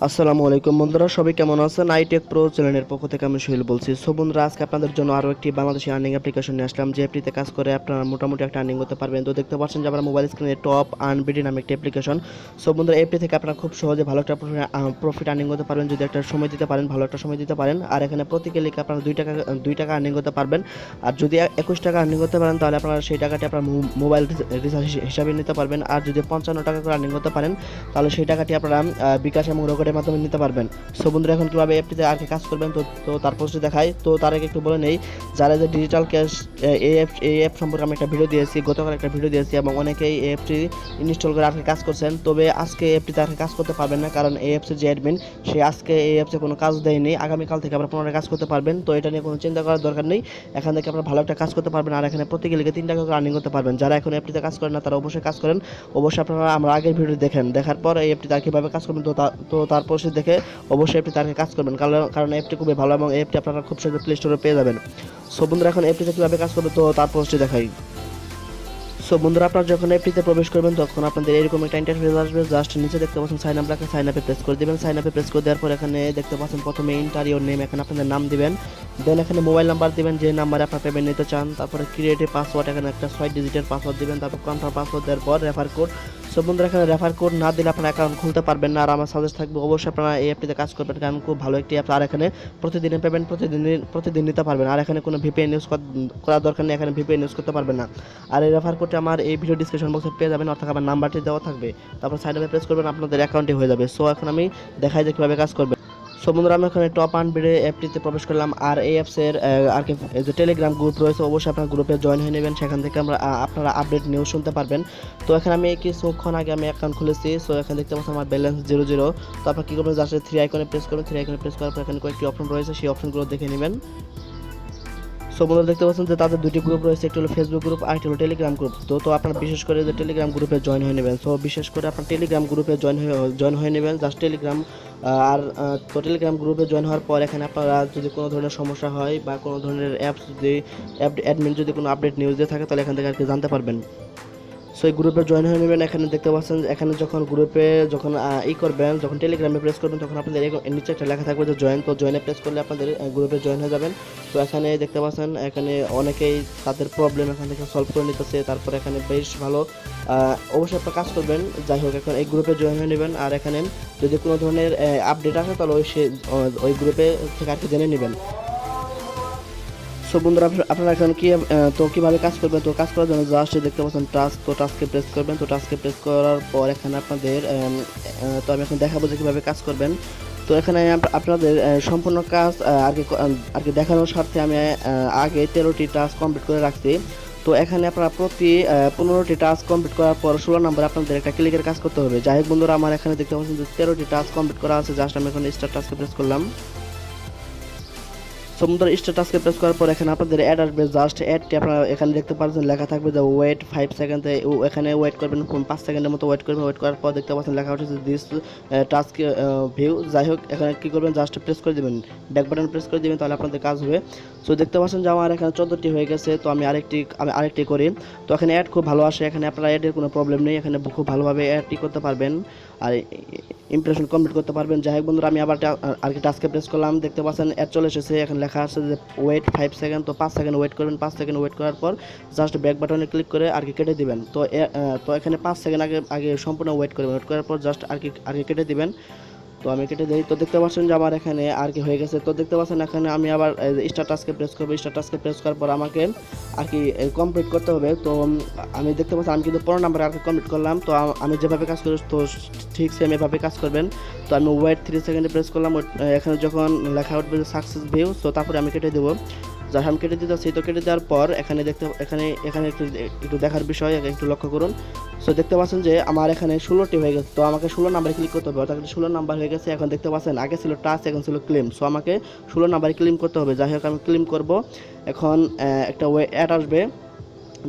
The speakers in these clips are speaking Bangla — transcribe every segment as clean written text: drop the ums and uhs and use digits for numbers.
আসসালামু আলাইকুম বন্ধুরা, সবাই কেমন আছেন? আইটেক প্রো চ্যানেলের পক্ষ থেকে আমি সোহেল বলছি। সো বন্ধুরা, আজকে আপনাদের জন্য আরও একটি বাংলাদেশি আর্নিং অ্যাপ্লিকেশন নিয়ে আসলাম, যে অ্যাপটিতে কাজ করে আপনারা মোটামুটি একটা আর্নিং করতে পারবেন। তো দেখতে পাচ্ছেন যে আমরা মোবাইল স্ক্রিনে টপ আর্ন বিডি নামে একটি অ্যাপ্লিকেশন। সো বন্ধুরা, অ্যাপটি থেকে আপনারা খুব সহজে ভালো একটা প্রফিট আর্নিং করতে পারবেন যদি একটা সময় দিতে পারেন, ভালো একটা সময় দিতে পারেন। আর এখানে প্রতি ক্লিকে আপনারা 2 টাকা আর্নিং করতে পারবেন। আর যদি 21 টাকা আর্নিং করতে পারেন তাহলে আপনারা সেই টাকাটি আপনার মোবাইল রিচার্জ হিসাবে নিতে পারবেন। আর যদি 55 টাকা করে আর্নিং করতে পারেন তাহলে সেই টাকাটি আপনারা বিকাশ এবং রকেটের মাধ্যমে নিতে পারবেন। সো বন্ধুরা, এখন কীভাবে অ্যাপটিতে আর কি কাজ করবেন তো তার পোস্টে দেখাই। তো তার আগে একটু বলে নেই, যারা যে ডিজিটাল ক্যাশ এই অ্যাপ সম্পর্কে আমি একটা ভিডিও দিয়েছি, গতকাল একটা ভিডিও দিয়েছি, এবং অনেকেই এই অ্যাপটি ইনস্টল করে আর কি কাজ করছেন। তবে আজকে এই অ্যাপটিতে আর কি কাজ করতে পারবেন না, কারণ এই অ্যাপসের যে অ্যাডমিন সে আজকে এই অ্যাপসে কোনো কাজ দেয়নি। আগামীকাল থেকে আপনারা পুনরায় কাজ করতে পারবেন। তো এটা নিয়ে কোনো চিন্তা করার দরকার নেই, এখান থেকে আপনারা ভালো একটা কাজ করতে পারবেন। আর এখানে প্রতি ক্লিকে 3 টাকা করে আর্নিং করতে পারবেন। যারা এখন অ্যাপটিতে কাজ করেন না তারা অবশ্যই কাজ করেন। অবশ্যই আপনারা আমরা আগের ভিডিও দেখার পর এই অ্যাপটিতে আর কীভাবে কাজ করবেন তো তার পোস্টে দেখে অবশ্যই অ্যাপটি তার কাজ করবেন, কারণ অ্যাপটি খুবই ভালো এবং অ্যাপটি আপনারা খুব সহজে প্লে স্টোরে পেয়ে যাবেন। সো বন্ধুরা, এখন অ্যাপটিতে কীভাবে কাজ করবে তো তার পোস্টে দেখাই। সো বন্ধুরা, আপনারা যখন অ্যাপটিতে প্রবেশ করবেন তখন আপনাদের এরকম একটা ইন্টারফেস আসবে। জাস্ট নিচে দেখতে পাচ্ছেন সাইন আপ লেখা, সাইন আপে প্রেস করে দেবেন। সাইন আপে প্রেস করে দেওয়ার পর এখানে দেখতে পাচ্ছেন প্রথমে ইন্টার ইওর নেম, এখানে আপনাদের নাম দিবেন। দেন এখানে মোবাইল নাম্বার দিবেন, যে নাম্বারে আপনার পেমেন্ট নিতে চান। তারপরে ক্রিয়েট এ পাসওয়ার্ড, এখানে একটা 6 ডিজিটের পাসওয়ার্ড দিবেন। তারপর কনফার্ম পাসওয়ার্ড দেওয়ার পর রেফার কোড। সো বন্ধুরা, এখানে রেফার কোড না দিলে আপনারা অ্যাকাউন্ট খুলতে পারবেন না। আর আমার সাজেস্ট থাকবে অবশ্যই আপনারা এই অ্যাপটিতে কাজ করবেন, কারণ খুব ভালো একটি অ্যাপ। আর এখানে প্রতিদিনের পেমেন্ট প্রতিদিন নিতে পারবেন। আর এখানে কোনো ভিপিএন ইউজ করার দরকার নেই, এখানে ভিপিএন ইউজ করতে পারবেন না। আর এই রেফার কোডটি আমার এই ভিডিও ডিসক্রিপশন বক্সে পেয়ে যাবেন, অর্থাৎ আমার নাম্বারটি দেওয়া থাকবে। তারপর সাইড আপে প্রেস করবেন, আপনাদের অ্যাকাউন্টে হয়ে যাবে। সো এখন আমি দেখাই যে কীভাবে কাজ করবে। সো বন্ধুরা, আমি এখানে টপ আর্ন বিডি অ্যাপটিতে প্রবেশ করলাম। আর এই অ্যাপসের আর কি যে টেলিগ্রাম গ্রুপ রয়েছে, অবশ্যই আপনার গ্রুপে জয়েন হয়ে নেবেন। সেখান থেকে আপনারা আপডেট নিউজ শুনতে পারবেন। তো এখানে আমি কিছুক্ষণ আগে আমি অ্যাকাউন্ট খুলেছি। সো এখানে দেখতে পাচ্ছেন আমার ব্যালেন্স 0 তো আপনার কী করবেন, জাস্ট 3 আইকনে প্রেস করবেন। 3 আইকনে প্রেস করার পর এখানে কয়েকটি অপশন রয়েছে, সেই অপশনগুলো দেখে নেবেন। সো বন্ধুরা, দেখতে পাচ্ছেন যে তাদের 2টি গ্রুপ রয়েছে, একটি হলো ফেসবুক গ্রুপ আর একটি হলো টেলিগ্রাম গ্রুপ। তো আপনারা বিশেষ করে যে টেলিগ্রাম গ্রুপে জয়েন হয়ে নেবেন। সো বিশেষ করে আপনার টেলিগ্রাম গ্রুপে জয়েন হয়ে নেবেন, জাস্ট টেলিগ্রাম। আর তো টেলিগ্রাম গ্রুপে জয়েন হওয়ার পর এখানে আপনারা যদি কোনো ধরনের সমস্যা হয় বা কোনো ধরনের অ্যাডমিন যদি কোনো আপডেট নিউজ দিয়ে থাকে তাহলে এখান থেকে আর কি জানতে পারবেন। সো এই গ্রুপে জয়েন হয়ে নেবেন। এখানে দেখতে পাচ্ছেন এখানে যখন গ্রুপে যখন করবেন, যখন টেলিগ্রামে প্রেস করবেন তখন আপনাদের নিচে একটা লেখা থাকবে যে জয়েন। তো জয়েনে প্রেস করলে আপনাদের গ্রুপে জয়েন হয়ে যাবেন। তো এখানে দেখতে পাচ্ছেন এখানে অনেকেই তাদের প্রবলেম এখান থেকে সলভ করে নিতেছে। তারপর এখানে বেশ ভালো, অবশ্যই আপনার কাজ করবেন। যাই হোক, এখন এই গ্রুপে জয়েন হয়ে নেবেন। আর এখানে যদি কোনো ধরনের আপডেট আসে তাহলে ওই গ্রুপে থেকে আর কি জেনে নেবেন। সো বন্ধুরা, আপনারা এখন কীভাবে কাজ করবেন তো কাজ করার জন্য জাস্ট দেখতে পাচ্ছেন টাস্কে প্রেস করবেন। তো টাস্কে প্রেস করার পর এখানে আপনাদের তো আমি এখন দেখাবো যে কীভাবে কাজ করবেন। তো এখানে আপনাদের সম্পূর্ণ কাজ আর কি দেখানোর স্বার্থে আমি আগে 13টি টাস্ক কমপ্লিট করে রাখছি। তো এখানে আপনারা প্রতি 15টি টাস্ক কমপ্লিট করার পর 16 নম্বরে আপনাদের একটা ক্লিকের কাজ করতে হবে। যাই হোক বন্ধুরা, আমার এখানে দেখতে পাচ্ছেন যে 13টি টাস্ক কমপ্লিট করা আছে। জাস্ট আমি এখন স্টার্ট টাস্কে প্রেস করলাম। সমুদ্র স্ট্যাটাসকে প্রেস করার পর এখানে আপনাদের অ্যাড আসবে। জাস্ট অ্যাডটি আপনারা এখানে দেখতে পাচ্ছেন লেখা থাকবে যে ওয়েট 5 সেকেন্ড। এখানে ওয়েট করবেন 5 সেকেন্ডের মতো ওয়েট করবেন। ওয়েট করার পর দেখতে পাচ্ছেন লেখা উঠেছে দিস টাস্ক ভিউ। যাই হোক, এখানে কী করবেন, জাস্ট প্রেস করে দেবেন, ব্যাক বাটন প্রেস করে দেবেন, তাহলে আপনাদের কাজ হবে। সো দেখতে পাচ্ছেন যে আমার এখানে 14টি হয়ে গেছে। তো আমি আরেকটি করি। তো এখানে অ্যাড খুব ভালো আসে, এখানে আপনারা অ্যাডের কোনো প্রবলেম নেই, এখানে খুব ভালোভাবে অ্যাডটি করতে পারবেন আর ইমপ্রেশন কমপ্লিট করতে পারবেন। যাই হোক বন্ধুরা, আমি আবার আর কি টাস্কে প্রেস করলাম। দেখতে পাচ্ছেন অ্যাড চলে এসেছে, এখানে লেখা আছে যে ওয়েট 5 সেকেন্ড। তো 5 সেকেন্ড ওয়েট করবেন। 5 সেকেন্ড ওয়েট করার পর জাস্ট ব্যাক বাটনে ক্লিক করে আর কি কেটে দিবেন। তো এখানে 5 সেকেন্ড আগে সম্পূর্ণ ওয়েট করবেন। ওয়েট করার পর জাস্ট আর কি কেটে দিবেন। তো আমি কেটে দিই। তো দেখতে পাচ্ছেন যে আমার এখানে আর কি হয়ে গেছে। তো দেখতে পাচ্ছেন এখানে আমি আবার স্ট্যাটাসকে প্রেস করবো। স্ট্যাটাসকে প্রেস করার পর আমাকে আর কি কমপ্লিট করতে হবে। তো আমি দেখতে পাচ্ছি আমি কিন্তু 15 নম্বরে আর কি কমপ্লিট করলাম। তো আমি যেভাবে কাজ করি তো ঠিক সেম এভাবে কাজ করবেন। তো আমি ওয়েট 3 সেকেন্ডে প্রেস করলাম। এখানে যখন লেখা উঠবে সাকসেস ভিউ, তো তারপরে আমি কেটে দেবো। যা আমি কেটে দিতেছি। তো কেটে দেওয়ার পর এখানে এখানে একটু দেখার বিষয় একটু লক্ষ্য করুন। সো দেখতে পাচ্ছেন যে আমার এখানে 16টি হয়ে গেছে। তো আমাকে 16 নাম্বারে ক্লিক করতে হবে, অর্থাৎ 16 নাম্বার হয়ে গেছে। এখন দেখতে পাচ্ছেন আগে ছিল টাচ, এখন ছিল ক্লেম। সো আমাকে 16 নাম্বারে ক্লেম করতে হবে। যাই হোক, আমি ক্লেম করব। এখন একটা অ্যাড আসবে,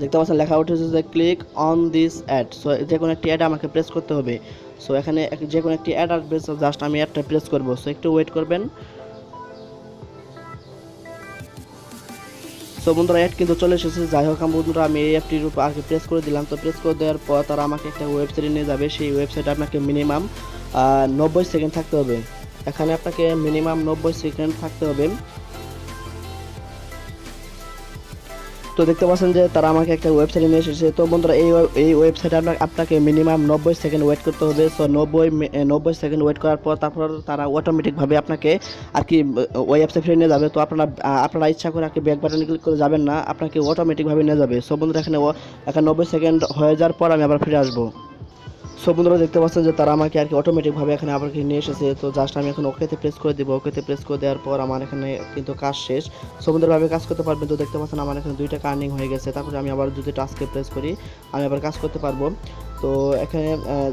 দেখতে পাচ্ছেন লেখা উঠেছে যে click on this ad. So যে কোনো একটি অ্যাড আমাকে প্রেস করতে হবে। সো এখানে যে কোনো একটি অ্যাড আসবে, জাস্ট আমি অ্যাডটা প্রেস করব। সো একটু ওয়েট করবেন। সো বন্ধুরা, অ্যাড কিন্তু চলে এসেছে। যাই হোক বন্ধুরা, আমি এই অ্যাপটির উপর আর কি প্রেস করে দিলাম। তো প্রেস করে দেওয়ার পর তারা আমাকে একটা ওয়েবসাইটে নিয়ে যাবে। সেই ওয়েবসাইটে আপনাকে মিনিমাম 90 সেকেন্ড থাকতে হবে। এখানে আপনাকে মিনিমাম 90 সেকেন্ড থাকতে হবে। তো দেখতে পাচ্ছেন যে তারা আমাকে একটা ওয়েবসাইটে নিয়ে এসেছে। তো বন্ধুরা এই ওয়েবসাইটে আপনাকে মিনিমাম 90 সেকেন্ড ওয়েট করতে হবে। সো 90 সেকেন্ড ওয়েট করার পর তারপর তারা অটোমেটিকভাবে আপনাকে আর কি ওই অ্যাপসে ফিরে নিয়ে যাবে। তো আপনারা ইচ্ছা করে আর কি ব্যাক বাটনে ক্লিক করে যাবেন না, আপনাকে অটোমেটিকভাবে নিয়ে যাবে। সো বন্ধুরা এখানে 90 সেকেন্ড হয়ে যাওয়ার পর আমি আবার ফিরে আসবো। সো বন্ধুরা দেখতে পাচ্ছেন যে তারা আমাকে আর কি অটোমেটিকভাবে এখানে আবার নিয়ে এসেছে। তো জাস্ট আমি এখন ওকেতে প্রেস করে দিব। ওকেতে প্রেস করে দেওয়ার পর আমার এখানে কিন্তু কাজ শেষ। সো বন্ধুরাভাবে কাজ করতে পারবেন। তো দেখতে পাচ্ছেন আমার এখানে 2 টাকা আর্নিং হয়ে গেছে। তারপরে আমি আবার যদি টাস্কে প্রেস করি আমি আবার কাজ করতে পারবো। তো এখানে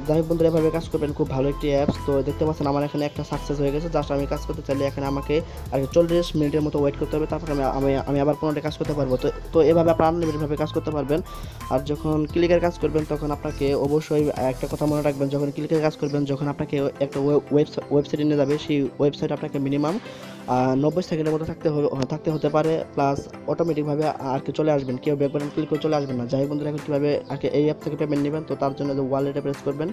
যাই হোক বন্ধুরা এভাবে কাজ করবেন, খুব ভালো একটি অ্যাপস। তো দেখতে পাচ্ছেন আমার এখানে একটা সাকসেস হয়ে গেছে। জাস্ট আমি কাজ করতে চাইলে এখানে আমাকে আর কি 40 মিনিটের মতো ওয়েট করতে হবে, তারপরে আমি আবার 15টা কাজ করতে পারবো। তো এভাবে আপনারা আনলিমিটেডভাবে কাজ করতে পারবেন। আর যখন ক্লিকের কাজ করবেন তখন আপনাকে অবশ্যই একটা কথা মনে রাখবেন, যখন ক্লিকের কাজ করবেন, যখন আপনাকে একটা ওয়েবসাইটে নিয়ে যাবে, সেই ওয়েবসাইট আপনাকে মিনিমাম 90 সেকেন্ডের মতো থাকতে হতে পারে, প্লাস অটোমেটিকভাবে আর কি চলে আসবেন, কেউ ব্যাক বাটন ক্লিক করে চলে আসবেন না। যাই হোক বন্ধুরা এখন কীভাবে আর কি এই অ্যাপ থেকে পেমেন্ট নেবেন, তো তার জন্য ওয়ালেটে প্রেস করবেন।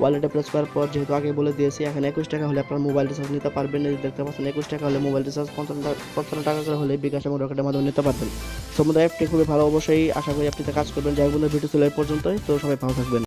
ওয়ালেটে প্রেস করার পর যেহেতু আগে বলে দিয়েছি এখানে 21 টাকা হলে আপনার মোবাইল রিচার্জ নিতে পারবেন। এই দেখতে পাচ্ছেন 21 টাকা হলে মোবাইল রিচার্জ 55 টাকা করে হলে বিকাশ এবং রকেটের মাধ্যমে নিতে পারবেন। সমুদ্র অ্যাপটি খুবই ভালো, অবশ্যই আশা করি অ্যাপটিতে কাজ করবেন। যাই হোক বন্ধুরা ভিডিও ছিল এই পর্যন্তই। তো সবাই ভালো থাকবেন।